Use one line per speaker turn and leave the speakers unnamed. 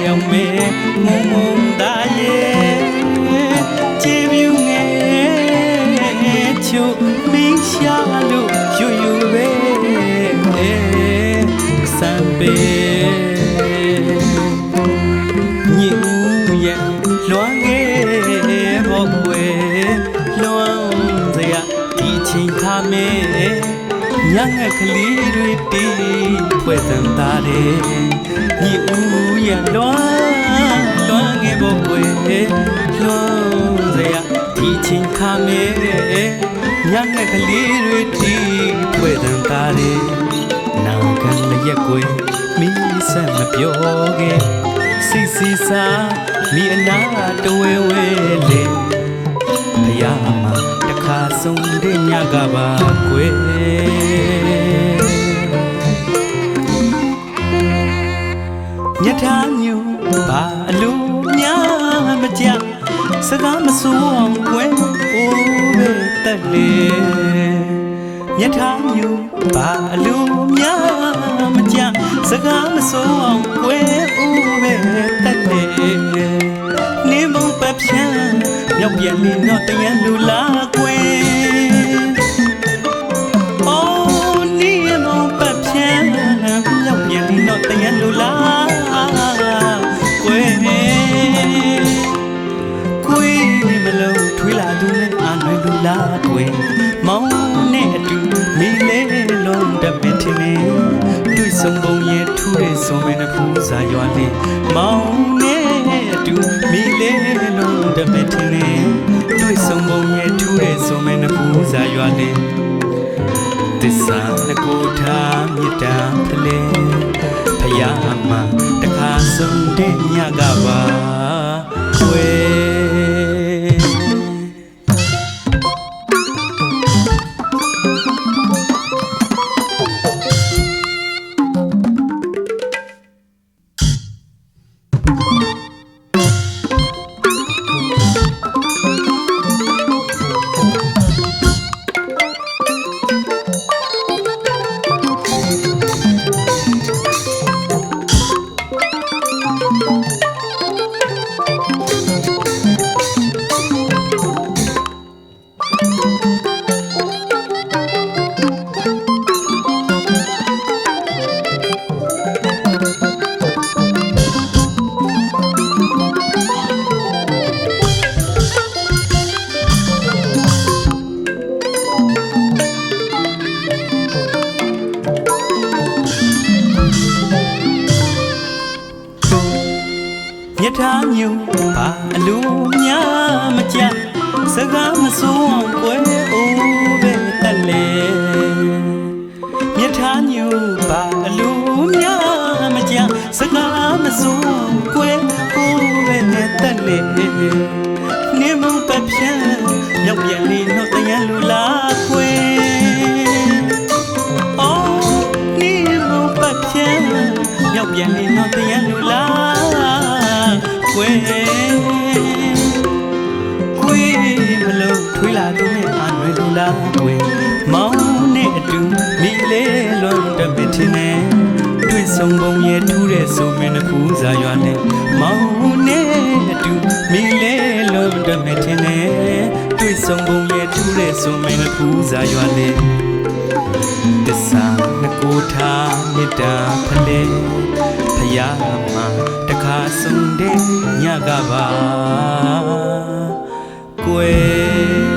ရောက်မယ်မုံမုံသားရဲ့ချေပြူငယ်ချိုမင်းရှာလို့ယူယူပဲစံပေညူရဲ့လွမ်းခဲ့ဘောကွယ်လွမ်းစရာဒီချိန်ခါမဲညငှက်ကလေးတွေတီးဖွဲ့စံသားတယ်ညူရဲ့လွမ်းခဲ့ဘောကွယ်လွမ်းစရာဒီချိန်ခါမဲညငှက်ကလေးတွေတီးဖွဲ့စံသားတယ်နာခံလည်းရက်ကွယ်မိဆက်မပြောခဲ့စိတ်စီစားမိအနာတဝဲဝဲလေဖယားမှာတခါဆုံးတဲ့ညကပါကွယ်ညထားညူဘာအလိုများမကြစကားမဆိုးအောင်ကွယ်အိုးပဲတက်လေညထားညူဘာအလိုများမကြစကားမဆိုးအောင်ကွယ်အိုးပဲတက်လေနေမုံပဖြန်းမြောက်ပြန်နေတော့တရန်လူလာကွယ်အိုးနေမုံပဖြန်းမြောက်ပြန်နေတော့တရန်လူလာကွယ်မလုံးထွေးလာသူနဲ့အာနွယ်လူလာကွယ်မောင်နဲ့အတူမိလဲလုံးတပင်ထင်းနေတွေ့ဆုံပုံရဲ့ထူးတဲ့စုံမနဲ့ဖူးစာရွာလေးမောင်နဲ့အတူမိလဲလုံးတပင်ထင်းနေတွေ့ဆုံပုံရဲ့ထူးတဲ့စုံမနဲ့ဖူးစာရွာလေးသစ္စာနဲ့ကိုထားမြတ်တာဖလဲဖယားမှာတခါဆုံးတဲ့ညကပါကွယ်ညထားညူဘာအလိုများမကြစကားမဆိုးအောင်ကွယ်အိုးပဲတက်လေညထားညူဘာအလိုများမကြစကားမဆိုးအောင်ကွယ်အိုးပဲတက်လေနေမုံပဖြန်းရောက်ပြန်နေတော့တရန်လူလာကွယ်အိုးနေမုံပဖြန်းရောက်ပြန်နေတော့တရန်လူလာကွယ်မလုံးထွေးလာသူနဲ့အာနွယ်လူလာကွယ်မောင်နဲ့အတူမိလဲလွန်တပင်ထင်းနေတွေ့ဆုံပုံရဲ့ထူးတဲ့ဆိုမင်းတစ်ခုစာရွာနဲ့မောင်နဲ့အတူမိလဲလွန်တပင်ထင်းနေတွေ့ဆုံပုံရဲ့ထူးတဲ့ဆိုမင်းတစ်ခုစာရွာနဲ့တစ္ဆာနှကိုထားမြတ်တာဖလဲဖယားမှာတခါဆုံးတဲ့ညကပါကွယ်